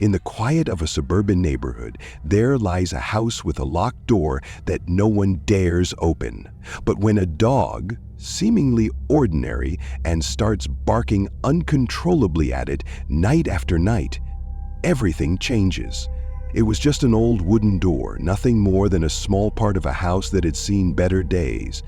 In the quiet of a suburban neighborhood, there lies a house with a locked door that no one dares open. But when a dog, seemingly ordinary, and starts barking uncontrollably at it night after night, everything changes. It was just an old wooden door, nothing more than a small part of a house that had seen better days.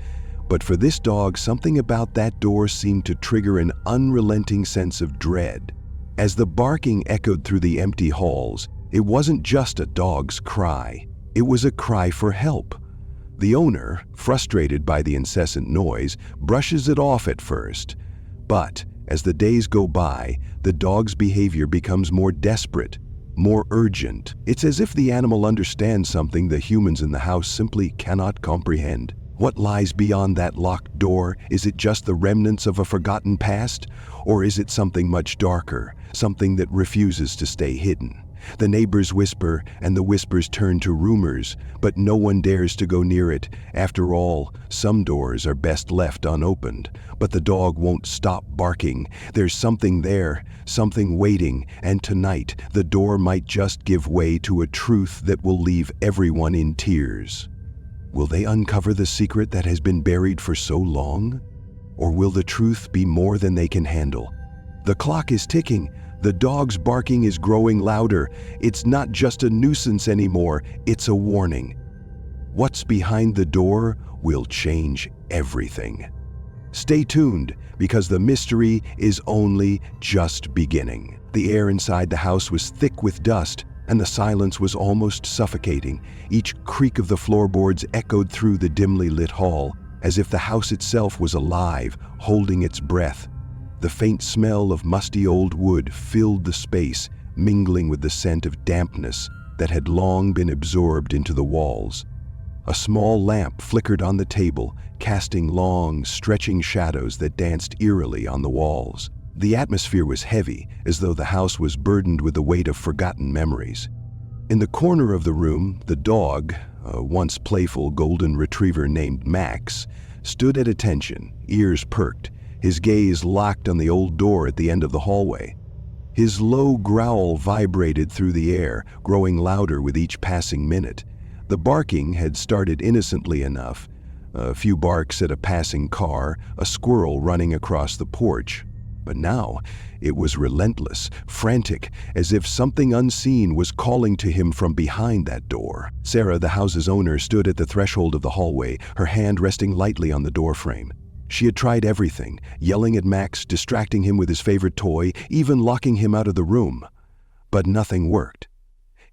But for this dog, something about that door seemed to trigger an unrelenting sense of dread. As the barking echoed through the empty halls, it wasn't just a dog's cry. It was a cry for help. The owner, frustrated by the incessant noise, brushes it off at first. But as the days go by, the dog's behavior becomes more desperate, more urgent. It's as if the animal understands something the humans in the house simply cannot comprehend. What lies beyond that locked door? Is it just the remnants of a forgotten past? Or is it something much darker, something that refuses to stay hidden? The neighbors whisper, and the whispers turn to rumors, but no one dares to go near it. After all, some doors are best left unopened. But the dog won't stop barking. There's something there, something waiting, and tonight the door might just give way to a truth that will leave everyone in tears. Will they uncover the secret that has been buried for so long? Or will the truth be more than they can handle? The clock is ticking. The dog's barking is growing louder. It's not just a nuisance anymore, it's a warning. What's behind the door will change everything. Stay tuned, because the mystery is only just beginning. The air inside the house was thick with dust, and the silence was almost suffocating. Each creak of the floorboards echoed through the dimly lit hall, as if the house itself was alive, holding its breath. The faint smell of musty old wood filled the space, mingling with the scent of dampness that had long been absorbed into the walls. A small lamp flickered on the table, casting long, stretching shadows that danced eerily on the walls. The atmosphere was heavy, as though the house was burdened with the weight of forgotten memories. In the corner of the room, the dog, a once playful golden retriever named Max, stood at attention, ears perked, his gaze locked on the old door at the end of the hallway. His low growl vibrated through the air, growing louder with each passing minute. The barking had started innocently enough. A few barks at a passing car, a squirrel running across the porch. But now, it was relentless, frantic, as if something unseen was calling to him from behind that door. Sarah, the house's owner, stood at the threshold of the hallway, her hand resting lightly on the doorframe. She had tried everything, yelling at Max, distracting him with his favorite toy, even locking him out of the room. But nothing worked.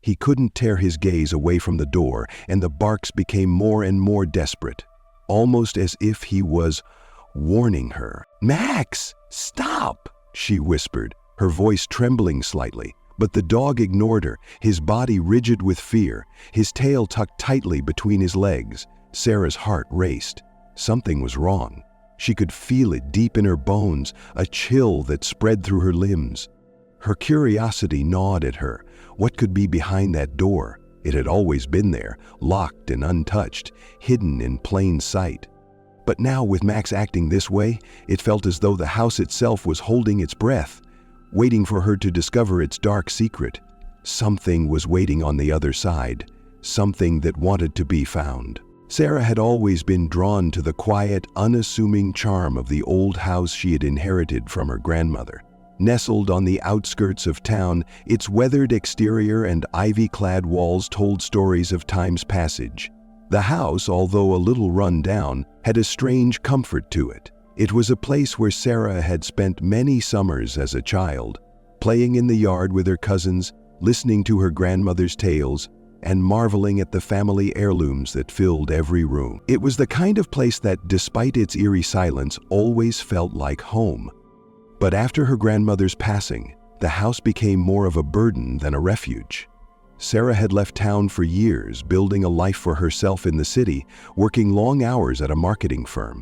He couldn't tear his gaze away from the door, and the barks became more and more desperate, almost as if he was warning her. "Max, stop!" she whispered, her voice trembling slightly. But the dog ignored her, his body rigid with fear, his tail tucked tightly between his legs. Sarah's heart raced. Something was wrong. She could feel it deep in her bones, a chill that spread through her limbs. Her curiosity gnawed at her. What could be behind that door? It had always been there, locked and untouched, hidden in plain sight. But now, with Max acting this way, it felt as though the house itself was holding its breath, waiting for her to discover its dark secret. Something was waiting on the other side, something that wanted to be found. Sarah had always been drawn to the quiet, unassuming charm of the old house she had inherited from her grandmother. Nestled on the outskirts of town, its weathered exterior and ivy-clad walls told stories of time's passage. The house, although a little run down, had a strange comfort to it. It was a place where Sarah had spent many summers as a child, playing in the yard with her cousins, listening to her grandmother's tales, and marveling at the family heirlooms that filled every room. It was the kind of place that, despite its eerie silence, always felt like home. But after her grandmother's passing, the house became more of a burden than a refuge. Sarah had left town for years, building a life for herself in the city, working long hours at a marketing firm.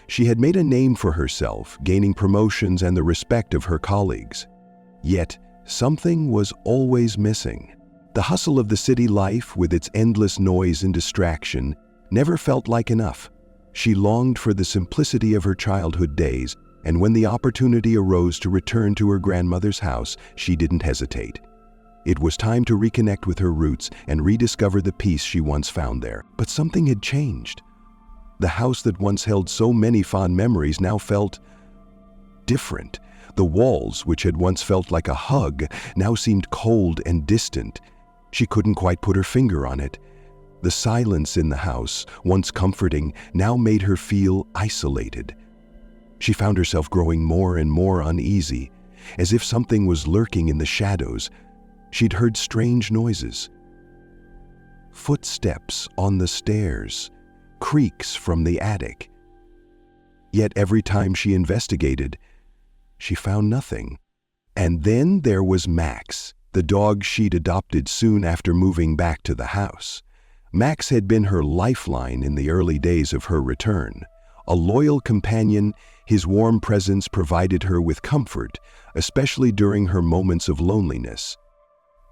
She had made a name for herself, gaining promotions and the respect of her colleagues. Yet, something was always missing. The hustle of the city life, with its endless noise and distraction, never felt like enough. She longed for the simplicity of her childhood days, and when the opportunity arose to return to her grandmother's house, she didn't hesitate. It was time to reconnect with her roots and rediscover the peace she once found there. But something had changed. The house that once held so many fond memories now felt different. The walls, which had once felt like a hug, now seemed cold and distant. She couldn't quite put her finger on it. The silence in the house, once comforting, now made her feel isolated. She found herself growing more and more uneasy, as if something was lurking in the shadows. She'd heard strange noises. Footsteps on the stairs, creaks from the attic. Yet every time she investigated, she found nothing. And then there was Max, the dog she'd adopted soon after moving back to the house. Max had been her lifeline in the early days of her return. A loyal companion, his warm presence provided her with comfort, especially during her moments of loneliness.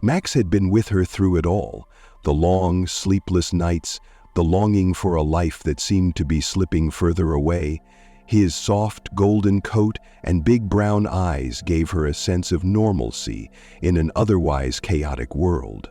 Max had been with her through it all, the long, sleepless nights, the longing for a life that seemed to be slipping further away. His soft golden coat and big brown eyes gave her a sense of normalcy in an otherwise chaotic world.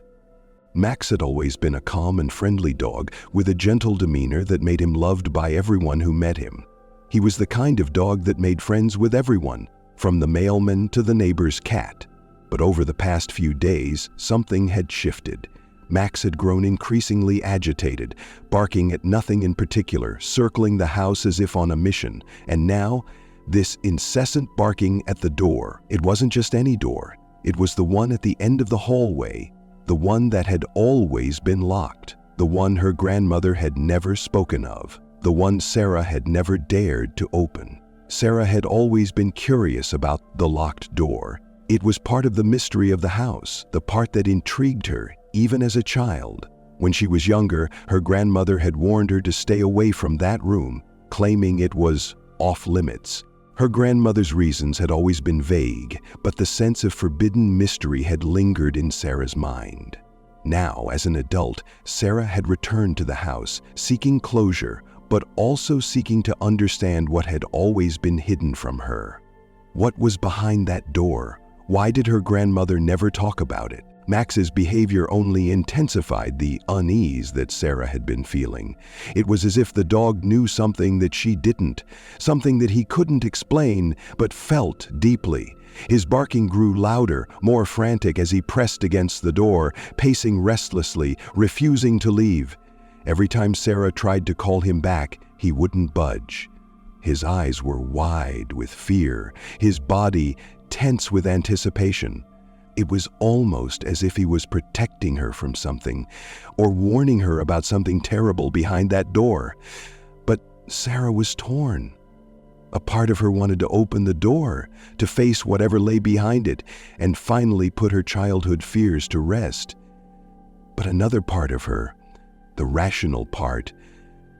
Max had always been a calm and friendly dog with a gentle demeanor that made him loved by everyone who met him. He was the kind of dog that made friends with everyone, from the mailman to the neighbor's cat. But over the past few days, something had shifted. Max had grown increasingly agitated, barking at nothing in particular, circling the house as if on a mission. And now, this incessant barking at the door. It wasn't just any door. It was the one at the end of the hallway, the one that had always been locked, the one her grandmother had never spoken of, the one Sarah had never dared to open. Sarah had always been curious about the locked door. It was part of the mystery of the house, the part that intrigued her, even as a child. When she was younger, her grandmother had warned her to stay away from that room, claiming it was off limits. Her grandmother's reasons had always been vague, but the sense of forbidden mystery had lingered in Sarah's mind. Now, as an adult, Sarah had returned to the house, seeking closure, but also seeking to understand what had always been hidden from her. What was behind that door? Why did her grandmother never talk about it? Max's behavior only intensified the unease that Sarah had been feeling. It was as if the dog knew something that she didn't, something that he couldn't explain but felt deeply. His barking grew louder, more frantic as he pressed against the door, pacing restlessly, refusing to leave. Every time Sarah tried to call him back, he wouldn't budge. His eyes were wide with fear, his body tense with anticipation. It was almost as if he was protecting her from something, or warning her about something terrible behind that door. But Sarah was torn. A part of her wanted to open the door, to face whatever lay behind it, and finally put her childhood fears to rest. But another part of her, the rational part,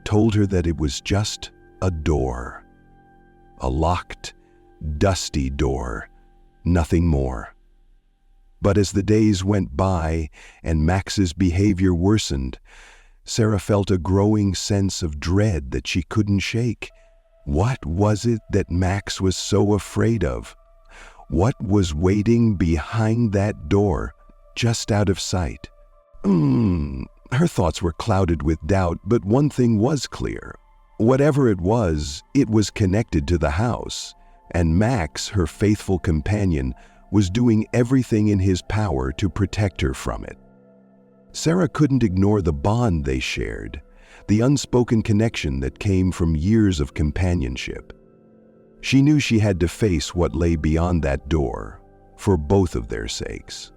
told her that it was just a door. A locked, dusty door, nothing more. But as the days went by and Max's behavior worsened, Sarah felt a growing sense of dread that she couldn't shake. What was it that Max was so afraid of? What was waiting behind that door, just out of sight? Her thoughts were clouded with doubt, but one thing was clear. Whatever it was connected to the house, and Max, her faithful companion, was doing everything in his power to protect her from it. Sarah couldn't ignore the bond they shared, the unspoken connection that came from years of companionship. She knew she had to face what lay beyond that door, for both of their sakes.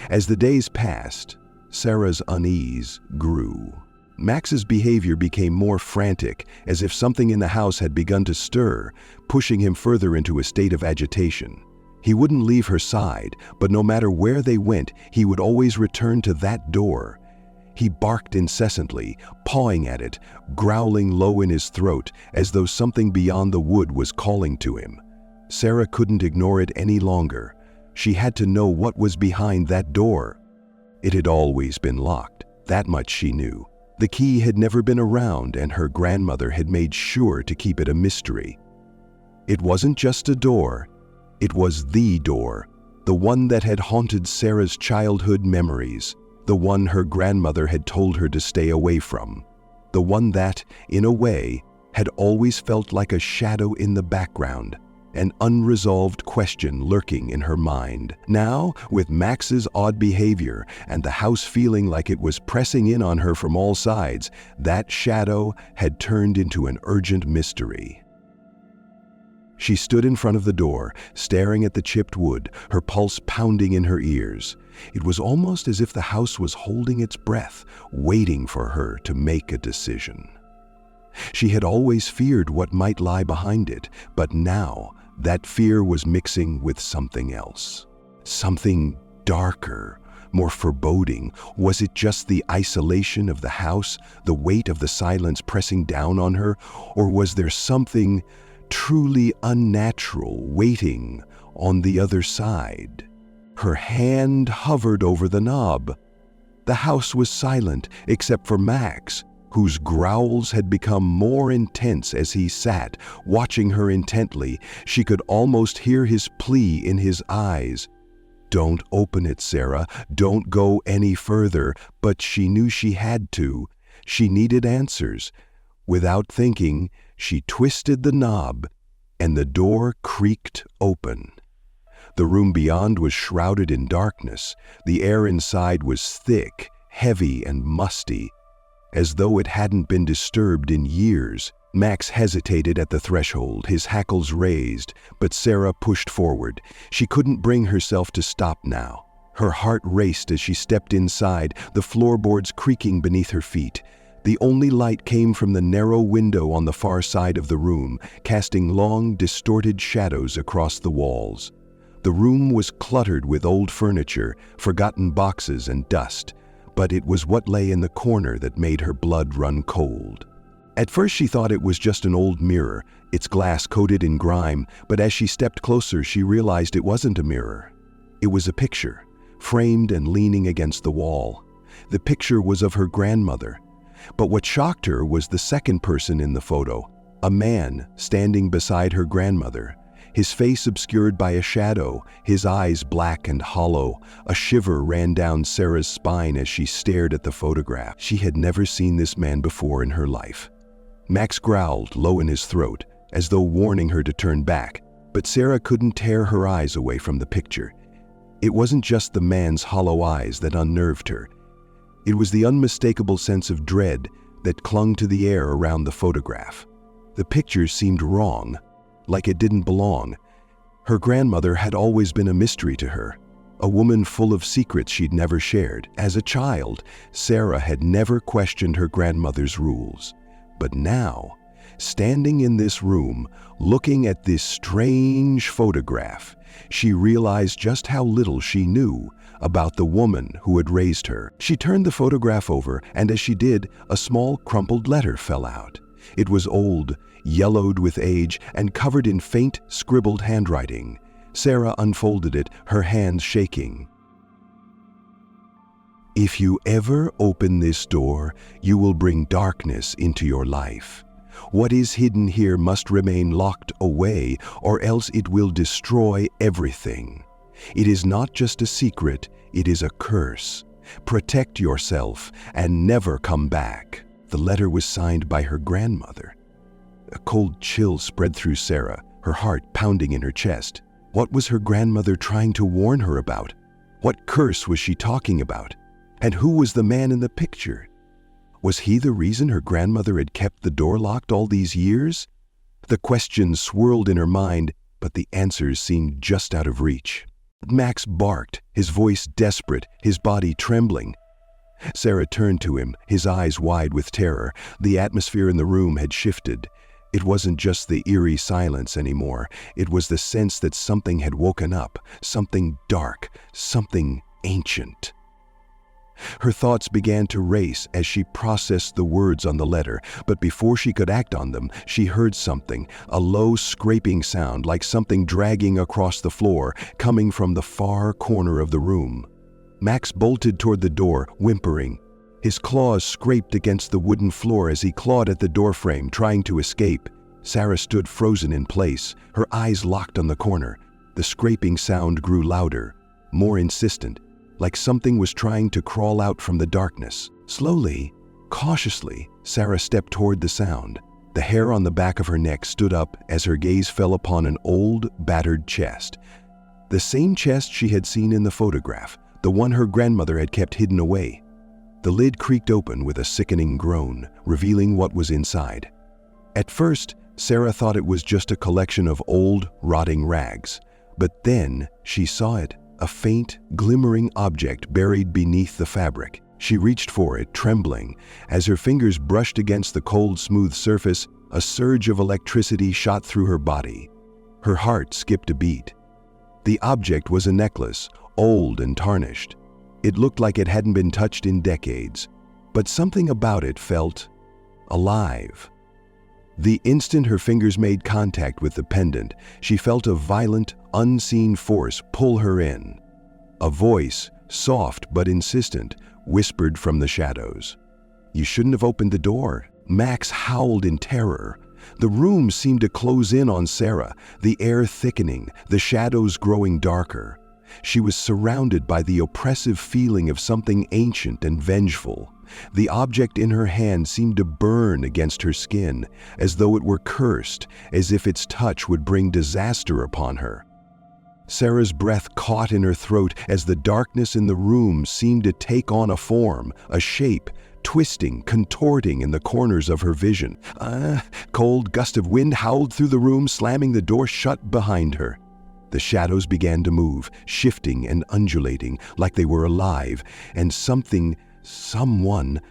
As the days passed, Sarah's unease grew. Max's behavior became more frantic, as if something in the house had begun to stir, pushing him further into a state of agitation. He wouldn't leave her side, but no matter where they went, he would always return to that door. He barked incessantly, pawing at it, growling low in his throat, as though something beyond the wood was calling to him. Sarah couldn't ignore it any longer. She had to know what was behind that door. It had always been locked, that much she knew. The key had never been around, and her grandmother had made sure to keep it a mystery. It wasn't just a door. It was the door, the one that had haunted Sarah's childhood memories, the one her grandmother had told her to stay away from, the one that, in a way, had always felt like a shadow in the background, an unresolved question lurking in her mind. Now, with Max's odd behavior and the house feeling like it was pressing in on her from all sides, that shadow had turned into an urgent mystery. She stood in front of the door, staring at the chipped wood, her pulse pounding in her ears. It was almost as if the house was holding its breath, waiting for her to make a decision. She had always feared what might lie behind it, but now that fear was mixing with something else. Something darker, more foreboding. Was it just the isolation of the house, the weight of the silence pressing down on her, or was there something truly unnatural waiting on the other side? Her hand hovered over the knob. The house was silent except for Max, whose growls had become more intense as he sat, watching her intently. She could almost hear his plea in his eyes. "Don't open it, Sarah. Don't go any further." But she knew she had to. She needed answers. Without thinking, she twisted the knob, and the door creaked open. The room beyond was shrouded in darkness. The air inside was thick, heavy, and musty, as though it hadn't been disturbed in years. Max hesitated at the threshold, his hackles raised, but Sarah pushed forward. She couldn't bring herself to stop now. Her heart raced as she stepped inside, the floorboards creaking beneath her feet. The only light came from the narrow window on the far side of the room, casting long, distorted shadows across the walls. The room was cluttered with old furniture, forgotten boxes, and dust, but it was what lay in the corner that made her blood run cold. At first she thought it was just an old mirror, its glass coated in grime, but as she stepped closer she realized it wasn't a mirror. It was a picture, framed and leaning against the wall. The picture was of her grandmother. But what shocked her was the second person in the photo, a man standing beside her grandmother, his face obscured by a shadow, his eyes black and hollow. A shiver ran down Sarah's spine as she stared at the photograph. She had never seen this man before in her life. Max growled low in his throat, as though warning her to turn back, but Sarah couldn't tear her eyes away from the picture. It wasn't just the man's hollow eyes that unnerved her. It was the unmistakable sense of dread that clung to the air around the photograph. The picture seemed wrong, like it didn't belong. Her grandmother had always been a mystery to her, a woman full of secrets she'd never shared. As a child, Sarah had never questioned her grandmother's rules. But now, standing in this room, looking at this strange photograph, she realized just how little she knew about the woman who had raised her. She turned the photograph over, and as she did, a small crumpled letter fell out. It was old, yellowed with age, and covered in faint, scribbled handwriting. Sarah unfolded it, her hands shaking. "If you ever open this door, you will bring darkness into your life. What is hidden here must remain locked away, or else it will destroy everything. It is not just a secret, it is a curse. Protect yourself and never come back." The letter was signed by her grandmother. A cold chill spread through Sarah, her heart pounding in her chest. What was her grandmother trying to warn her about? What curse was she talking about? And who was the man in the picture? Was he the reason her grandmother had kept the door locked all these years? The questions swirled in her mind, but the answers seemed just out of reach. Max barked, his voice desperate, his body trembling. Sarah turned to him, his eyes wide with terror. The atmosphere in the room had shifted. It wasn't just the eerie silence anymore. It was the sense that something had woken up, something dark, something ancient. Her thoughts began to race as she processed the words on the letter, but before she could act on them, she heard something, a low scraping sound like something dragging across the floor, coming from the far corner of the room. Max bolted toward the door, whimpering. His claws scraped against the wooden floor as he clawed at the doorframe, trying to escape. Sarah stood frozen in place, her eyes locked on the corner. The scraping sound grew louder, more insistent, like something was trying to crawl out from the darkness. Slowly, cautiously, Sarah stepped toward the sound. The hair on the back of her neck stood up as her gaze fell upon an old, battered chest. The same chest she had seen in the photograph, the one her grandmother had kept hidden away. The lid creaked open with a sickening groan, revealing what was inside. At first, Sarah thought it was just a collection of old, rotting rags. But then she saw it, a faint, glimmering object buried beneath the fabric. She reached for it, trembling. As her fingers brushed against the cold, smooth surface, a surge of electricity shot through her body. Her heart skipped a beat. The object was a necklace, old and tarnished. It looked like it hadn't been touched in decades, but something about it felt alive. The instant her fingers made contact with the pendant, she felt a violent, unseen force pull her in. A voice, soft but insistent, whispered from the shadows. "You shouldn't have opened the door." Max howled in terror. The room seemed to close in on Sarah, the air thickening, the shadows growing darker. She was surrounded by the oppressive feeling of something ancient and vengeful. The object in her hand seemed to burn against her skin, as though it were cursed, as if its touch would bring disaster upon her. Sarah's breath caught in her throat as the darkness in the room seemed to take on a form, a shape, twisting, contorting in the corners of her vision. A cold gust of wind howled through the room, slamming the door shut behind her. The shadows began to move, shifting and undulating like they were alive, and someone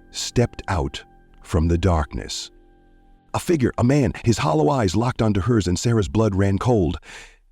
stepped out from the darkness. A figure, a man, his hollow eyes locked onto hers, and Sarah's blood ran cold.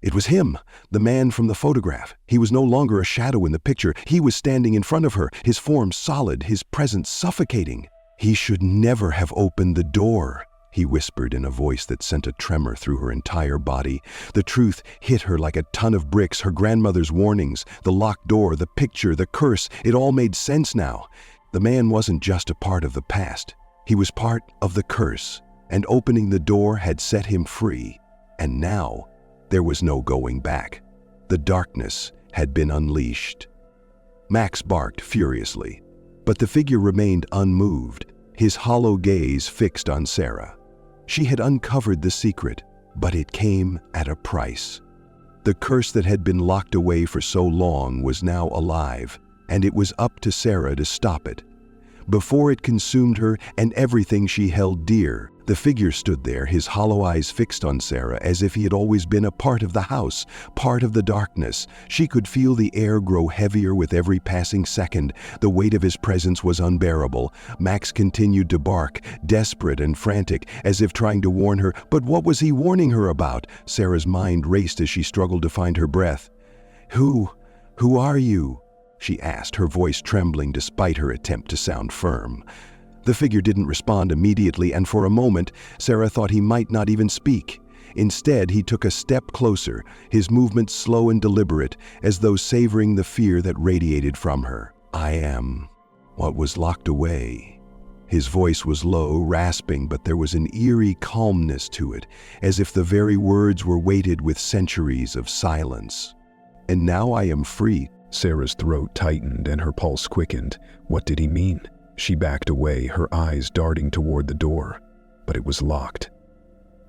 It was him, the man from the photograph. He was no longer a shadow in the picture. He was standing in front of her, his form solid, his presence suffocating. "He should never have opened the door," he whispered in a voice that sent a tremor through her entire body. The truth hit her like a ton of bricks. Her grandmother's warnings, the locked door, the picture, the curse, it all made sense now. The man wasn't just a part of the past. He was part of the curse, and opening the door had set him free. And now, there was no going back. The darkness had been unleashed. Max barked furiously, but the figure remained unmoved, his hollow gaze fixed on Sarah. She had uncovered the secret, but it came at a price. The curse that had been locked away for so long was now alive, and it was up to Sarah to stop it. Before it consumed her and everything she held dear, the figure stood there, his hollow eyes fixed on Sarah as if he had always been a part of the house, part of the darkness. She could feel the air grow heavier with every passing second. The weight of his presence was unbearable. Max continued to bark, desperate and frantic, as if trying to warn her. But what was he warning her about? Sarah's mind raced as she struggled to find her breath. Who are you?" she asked, her voice trembling despite her attempt to sound firm. The figure didn't respond immediately, and for a moment, Sarah thought he might not even speak. Instead, he took a step closer, his movements slow and deliberate, as though savoring the fear that radiated from her. "I am what was locked away." His voice was low, rasping, but there was an eerie calmness to it, as if the very words were weighted with centuries of silence. "And now I am free." Sarah's throat tightened and her pulse quickened. What did he mean? She backed away, her eyes darting toward the door, but it was locked.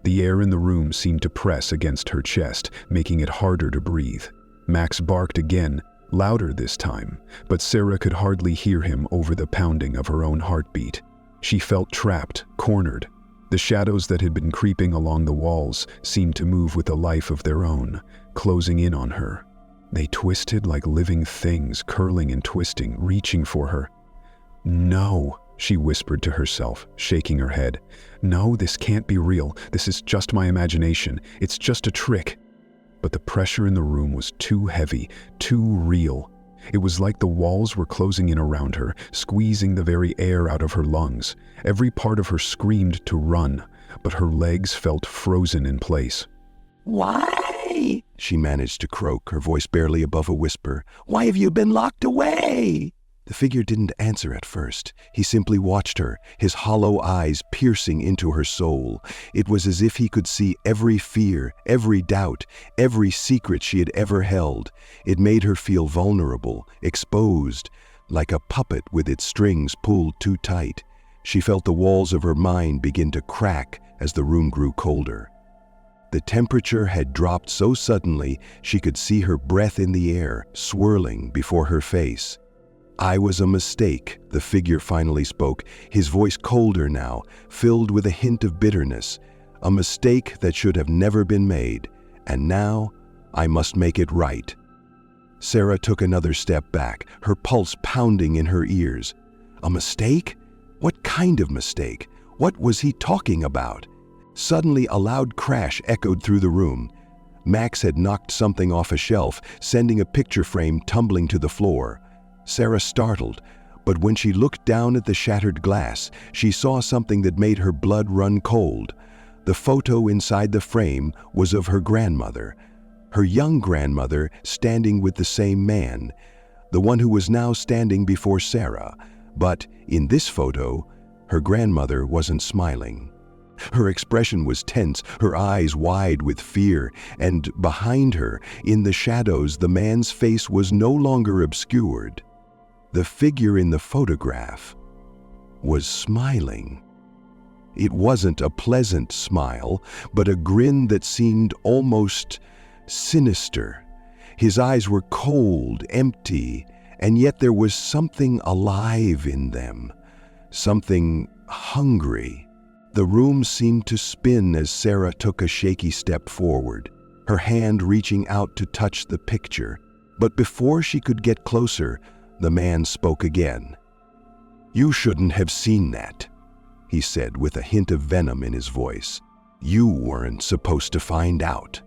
The air in the room seemed to press against her chest, making it harder to breathe. Max barked again, louder this time, but Sarah could hardly hear him over the pounding of her own heartbeat. She felt trapped, cornered. The shadows that had been creeping along the walls seemed to move with a life of their own, closing in on her. They twisted like living things, curling and twisting, reaching for her. "No," she whispered to herself, shaking her head. "No, this can't be real. This is just my imagination. It's just a trick." But the pressure in the room was too heavy, too real. It was like the walls were closing in around her, squeezing the very air out of her lungs. Every part of her screamed to run, but her legs felt frozen in place. "Why?" she managed to croak, her voice barely above a whisper. "Why have you been locked away?" The figure didn't answer at first. He simply watched her, his hollow eyes piercing into her soul. It was as if he could see every fear, every doubt, every secret she had ever held. It made her feel vulnerable, exposed, like a puppet with its strings pulled too tight. She felt the walls of her mind begin to crack as the room grew colder. The temperature had dropped so suddenly she could see her breath in the air, swirling before her face. "I was a mistake," the figure finally spoke, his voice colder now, filled with a hint of bitterness. "A mistake that should have never been made, and now I must make it right." Sarah took another step back, her pulse pounding in her ears. A mistake? What kind of mistake? What was he talking about? Suddenly, a loud crash echoed through the room. Max had knocked something off a shelf, sending a picture frame tumbling to the floor. Sarah startled, but when she looked down at the shattered glass, she saw something that made her blood run cold. The photo inside the frame was of her grandmother, her young grandmother standing with the same man, the one who was now standing before Sarah. But in this photo, her grandmother wasn't smiling. Her expression was tense, her eyes wide with fear, and behind her, in the shadows, the man's face was no longer obscured. The figure in the photograph was smiling. It wasn't a pleasant smile, but a grin that seemed almost sinister. His eyes were cold, empty, and yet there was something alive in them, something hungry. The room seemed to spin as Sarah took a shaky step forward, her hand reaching out to touch the picture. But before she could get closer, the man spoke again. "You shouldn't have seen that," he said with a hint of venom in his voice. "You weren't supposed to find out."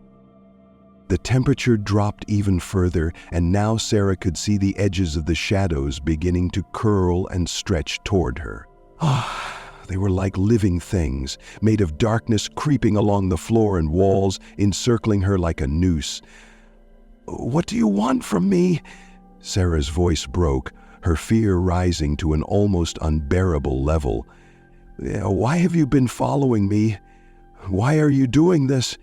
The temperature dropped even further, and now Sarah could see the edges of the shadows beginning to curl and stretch toward her. They were like living things, made of darkness, creeping along the floor and walls, encircling her like a noose. "What do you want from me?" Sarah's voice broke, her fear rising to an almost unbearable level. "Why have you been following me? Why are you doing this?"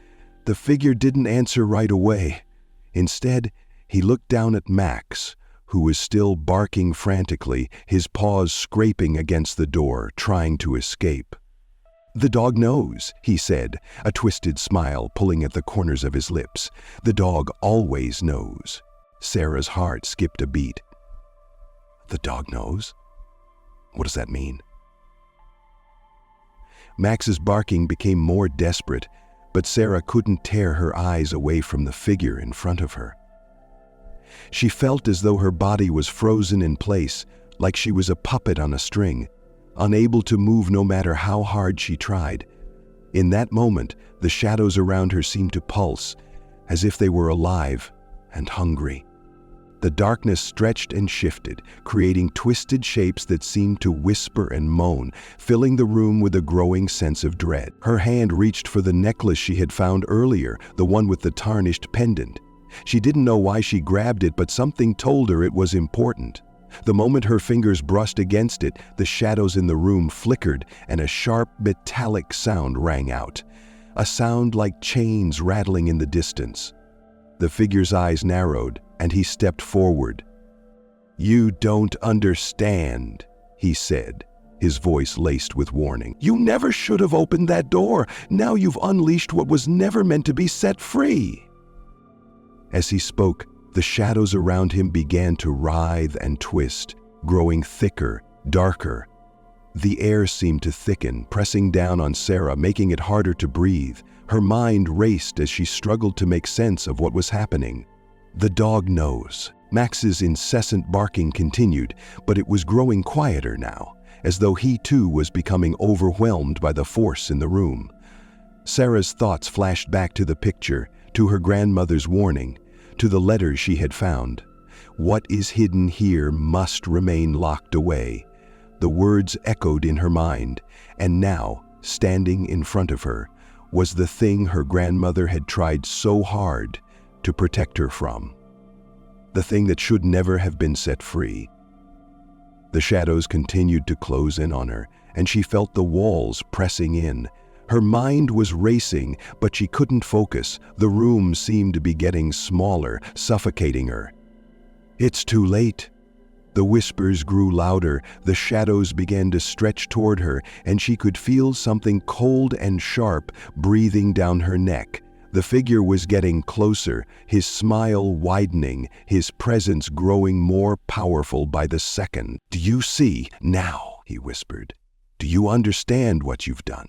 The figure didn't answer right away. Instead, he looked down at Max, who was still barking frantically, his paws scraping against the door, trying to escape. "The dog knows," he said, a twisted smile pulling at the corners of his lips. "The dog always knows." Sarah's heart skipped a beat. "The dog knows? What does that mean?" Max's barking became more desperate, but Sarah couldn't tear her eyes away from the figure in front of her. She felt as though her body was frozen in place, like she was a puppet on a string, unable to move no matter how hard she tried. In that moment, the shadows around her seemed to pulse, as if they were alive and hungry. The darkness stretched and shifted, creating twisted shapes that seemed to whisper and moan, filling the room with a growing sense of dread. Her hand reached for the necklace she had found earlier, the one with the tarnished pendant. She didn't know why she grabbed it, but something told her it was important. The moment her fingers brushed against it, the shadows in the room flickered and a sharp metallic sound rang out. A sound like chains rattling in the distance. The figure's eyes narrowed, and he stepped forward. "You don't understand," he said, his voice laced with warning. "You never should have opened that door. Now you've unleashed what was never meant to be set free." As he spoke, the shadows around him began to writhe and twist, growing thicker, darker. The air seemed to thicken, pressing down on Sarah, making it harder to breathe. Her mind raced as she struggled to make sense of what was happening. "The dog knows." Max's incessant barking continued, but it was growing quieter now, as though he too was becoming overwhelmed by the force in the room. Sarah's thoughts flashed back to the picture, to her grandmother's warning, to the letters she had found. What is hidden here must remain locked away. The words echoed in her mind, and now, standing in front of her, was the thing her grandmother had tried so hard to protect her from. The thing that should never have been set free. The shadows continued to close in on her, and she felt the walls pressing in. Her mind was racing, but she couldn't focus. The room seemed to be getting smaller, suffocating her. "It's too late." The whispers grew louder, the shadows began to stretch toward her, and she could feel something cold and sharp breathing down her neck. The figure was getting closer, his smile widening, his presence growing more powerful by the second. "Do you see now?" he whispered. "Do you understand what you've done?"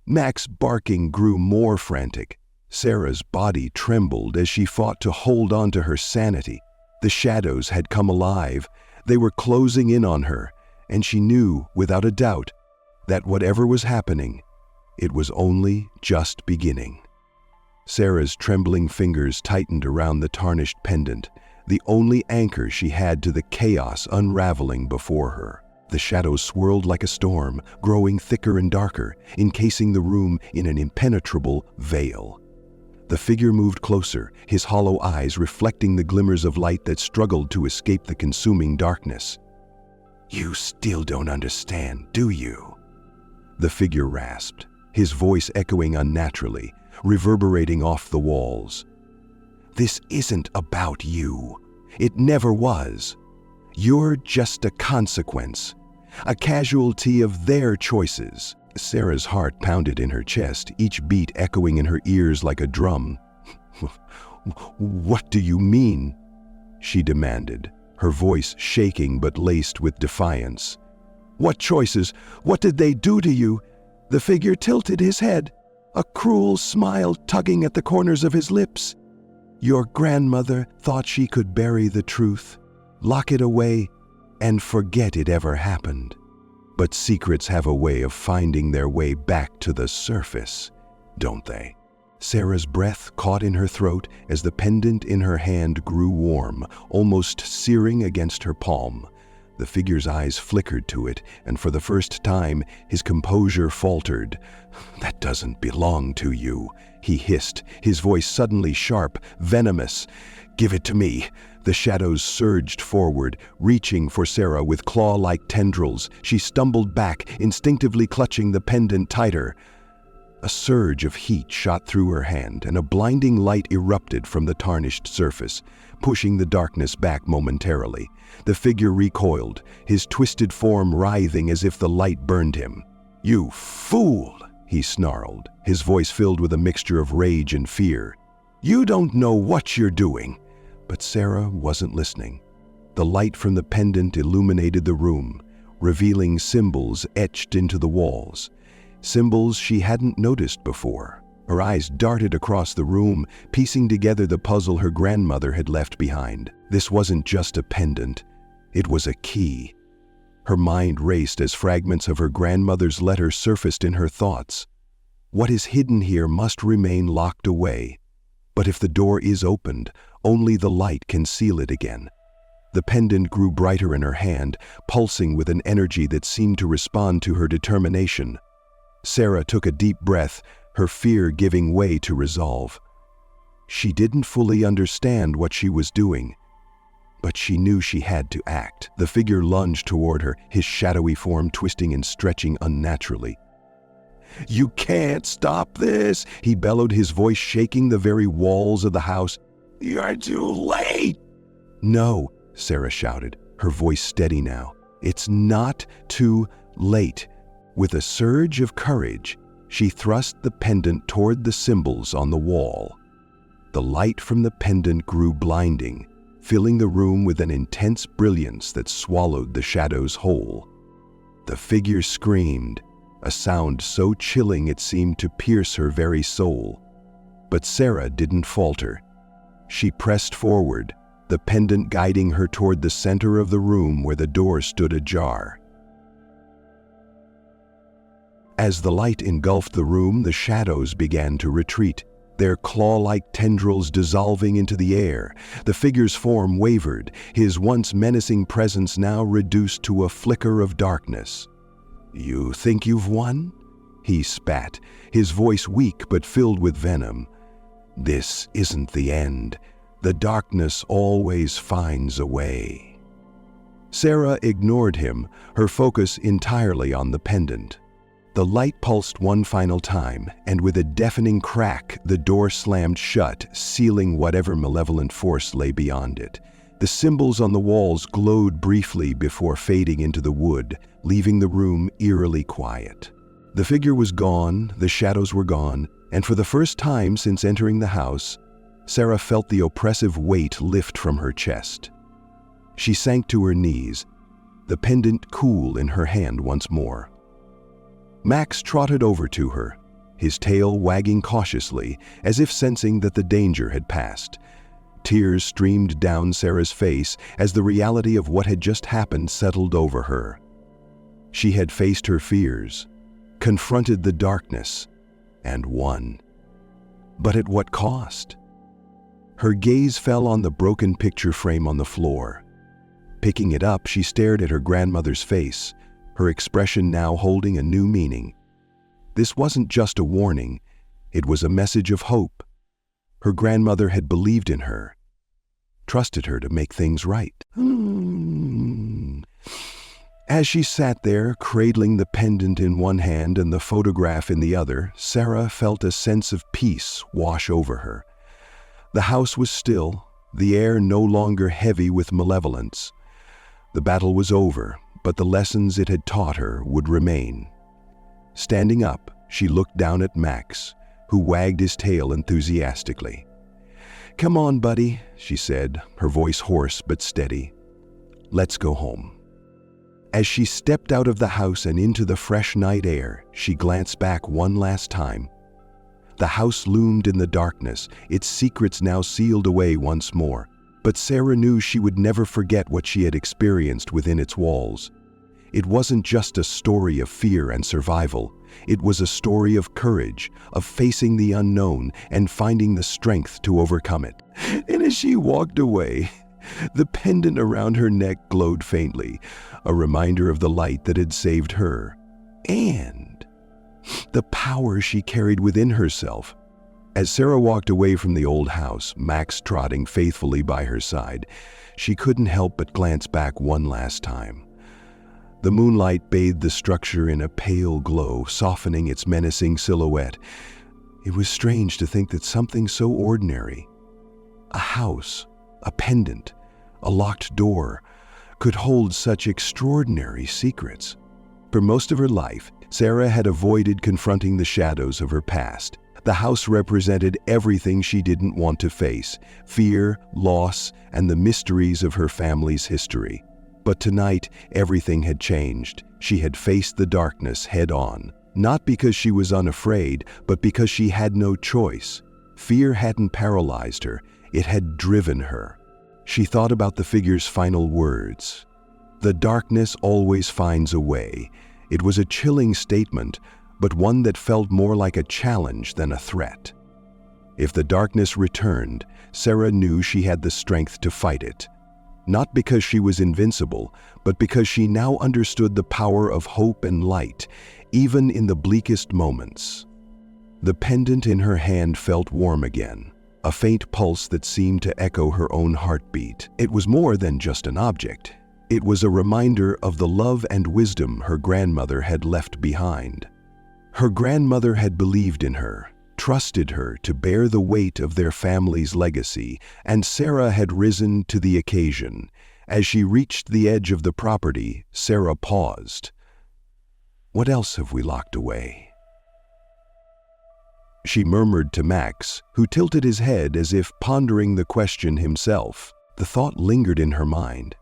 Mac's barking grew more frantic. Sarah's body trembled as she fought to hold on to her sanity. The shadows had come alive. They were closing in on her, and she knew, without a doubt, that whatever was happening, it was only just beginning. Sarah's trembling fingers tightened around the tarnished pendant, the only anchor she had to the chaos unraveling before her. The shadows swirled like a storm, growing thicker and darker, encasing the room in an impenetrable veil. The figure moved closer, his hollow eyes reflecting the glimmers of light that struggled to escape the consuming darkness. "You still don't understand, do you?" The figure rasped, his voice echoing unnaturally, reverberating off the walls. "This isn't about you. It never was. You're just a consequence, a casualty of their choices." Sarah's heart pounded in her chest, each beat echoing in her ears like a drum. "What do you mean?" she demanded, her voice shaking but laced with defiance. "What choices? What did they do to you?" The figure tilted his head, a cruel smile tugging at the corners of his lips. "Your grandmother thought she could bury the truth, lock it away, and forget it ever happened. But secrets have a way of finding their way back to the surface, don't they?" Sarah's breath caught in her throat as the pendant in her hand grew warm, almost searing against her palm. The figure's eyes flickered to it, and for the first time, his composure faltered. "That doesn't belong to you," he hissed, his voice suddenly sharp, venomous. "Give it to me." The shadows surged forward, reaching for Sarah with claw-like tendrils. She stumbled back, instinctively clutching the pendant tighter. A surge of heat shot through her hand, and a blinding light erupted from the tarnished surface, pushing the darkness back momentarily. The figure recoiled, his twisted form writhing as if the light burned him. "You fool!" he snarled, his voice filled with a mixture of rage and fear. "You don't know what you're doing." But Sarah wasn't listening. The light from the pendant illuminated the room, revealing symbols etched into the walls. Symbols she hadn't noticed before. Her eyes darted across the room, piecing together the puzzle her grandmother had left behind. This wasn't just a pendant. It was a key. Her mind raced as fragments of her grandmother's letter surfaced in her thoughts. What is hidden here must remain locked away. But if the door is opened, only the light can seal it again. The pendant grew brighter in her hand, pulsing with an energy that seemed to respond to her determination. Sarah took a deep breath, her fear giving way to resolve. She didn't fully understand what she was doing, but she knew she had to act. The figure lunged toward her, his shadowy form twisting and stretching unnaturally. "You can't stop this!" he bellowed, his voice shaking the very walls of the house. "You're too late!" "No," Sarah shouted, her voice steady now. "It's not too late." With a surge of courage, she thrust the pendant toward the symbols on the wall. The light from the pendant grew blinding, filling the room with an intense brilliance that swallowed the shadows whole. The figure screamed, a sound so chilling it seemed to pierce her very soul. But Sarah didn't falter. She pressed forward, the pendant guiding her toward the center of the room where the door stood ajar. As the light engulfed the room, the shadows began to retreat, their claw-like tendrils dissolving into the air. The figure's form wavered, his once menacing presence now reduced to a flicker of darkness. "You think you've won?" he spat, his voice weak but filled with venom. "This isn't the end. The darkness always finds a way." Sarah ignored him, her focus entirely on the pendant. The light pulsed one final time, and with a deafening crack, the door slammed shut, sealing whatever malevolent force lay beyond it. The symbols on the walls glowed briefly before fading into the wood, leaving the room eerily quiet. The figure was gone, the shadows were gone, and for the first time since entering the house, Sarah felt the oppressive weight lift from her chest. She sank to her knees, the pendant cool in her hand once more. Max trotted over to her, his tail wagging cautiously, as if sensing that the danger had passed. Tears streamed down Sarah's face as the reality of what had just happened settled over her. She had faced her fears, confronted the darkness, and won. But at what cost? Her gaze fell on the broken picture frame on the floor. Picking it up, she stared at her grandmother's face, her expression now holding a new meaning. This wasn't just a warning, it was a message of hope. Her grandmother had believed in her, trusted her to make things right. As she sat there, cradling the pendant in one hand and the photograph in the other, Sarah felt a sense of peace wash over her. The house was still, the air no longer heavy with malevolence. The battle was over, but the lessons it had taught her would remain. Standing up, she looked down at Max, who wagged his tail enthusiastically. "Come on, buddy," she said, her voice hoarse but steady. "Let's go home." As she stepped out of the house and into the fresh night air, she glanced back one last time. The house loomed in the darkness, its secrets now sealed away once more. But Sarah knew she would never forget what she had experienced within its walls. It wasn't just a story of fear and survival. It was a story of courage, of facing the unknown and finding the strength to overcome it. And as she walked away, the pendant around her neck glowed faintly, a reminder of the light that had saved her, and the power she carried within herself. As Sarah walked away from the old house, Max trotting faithfully by her side, she couldn't help but glance back one last time. The moonlight bathed the structure in a pale glow, softening its menacing silhouette. It was strange to think that something so ordinary, a house, a pendant, a locked door, could hold such extraordinary secrets. For most of her life, Sarah had avoided confronting the shadows of her past. The house represented everything she didn't want to face: fear, loss, and the mysteries of her family's history. But tonight, everything had changed. She had faced the darkness head-on, not because she was unafraid, but because she had no choice. Fear hadn't paralyzed her, it had driven her. She thought about the figure's final words. "The darkness always finds a way." It was a chilling statement, but one that felt more like a challenge than a threat. If the darkness returned, Sarah knew she had the strength to fight it. Not because she was invincible, but because she now understood the power of hope and light, even in the bleakest moments. The pendant in her hand felt warm again, a faint pulse that seemed to echo her own heartbeat. It was more than just an object. It was a reminder of the love and wisdom her grandmother had left behind. Her grandmother had believed in her, trusted her to bear the weight of their family's legacy, and Sarah had risen to the occasion. As she reached the edge of the property, Sarah paused. "What else have we locked away?" She murmured to Max, who tilted his head as if pondering the question himself. The thought lingered in her mind.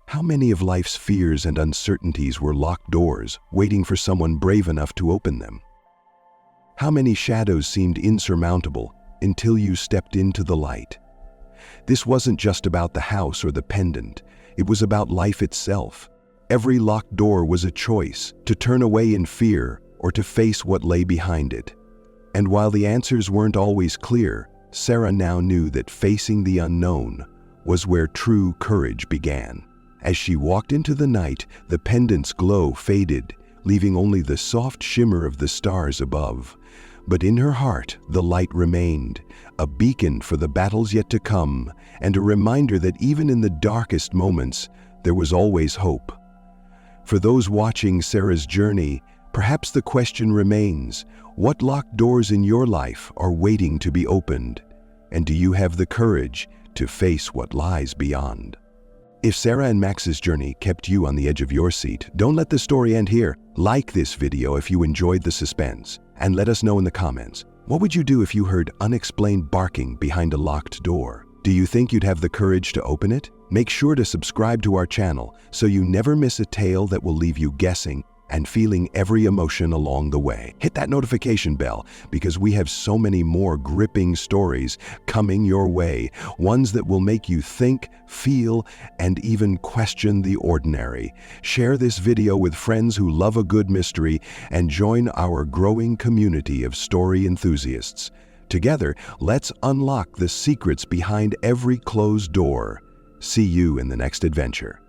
How many of life's fears and uncertainties were locked doors, waiting for someone brave enough to open them? How many shadows seemed insurmountable until you stepped into the light? This wasn't just about the house or the pendant. It was about life itself. Every locked door was a choice, to turn away in fear or to face what lay behind it. And while the answers weren't always clear, Sarah now knew that facing the unknown was where true courage began. As she walked into the night, the pendant's glow faded, leaving only the soft shimmer of the stars above. But in her heart, the light remained, a beacon for the battles yet to come, and a reminder that even in the darkest moments, there was always hope. For those watching Sarah's journey, perhaps the question remains, what locked doors in your life are waiting to be opened? And do you have the courage to face what lies beyond? If Sarah and Max's journey kept you on the edge of your seat, don't let the story end here. Like this video if you enjoyed the suspense, and let us know in the comments, what would you do if you heard unexplained barking behind a locked door? Do you think you'd have the courage to open it? Make sure to subscribe to our channel so you never miss a tale that will leave you guessing and feeling every emotion along the way. Hit that notification bell because we have so many more gripping stories coming your way, ones that will make you think, feel, and even question the ordinary. Share this video with friends who love a good mystery and join our growing community of story enthusiasts. Together, let's unlock the secrets behind every closed door. See you in the next adventure.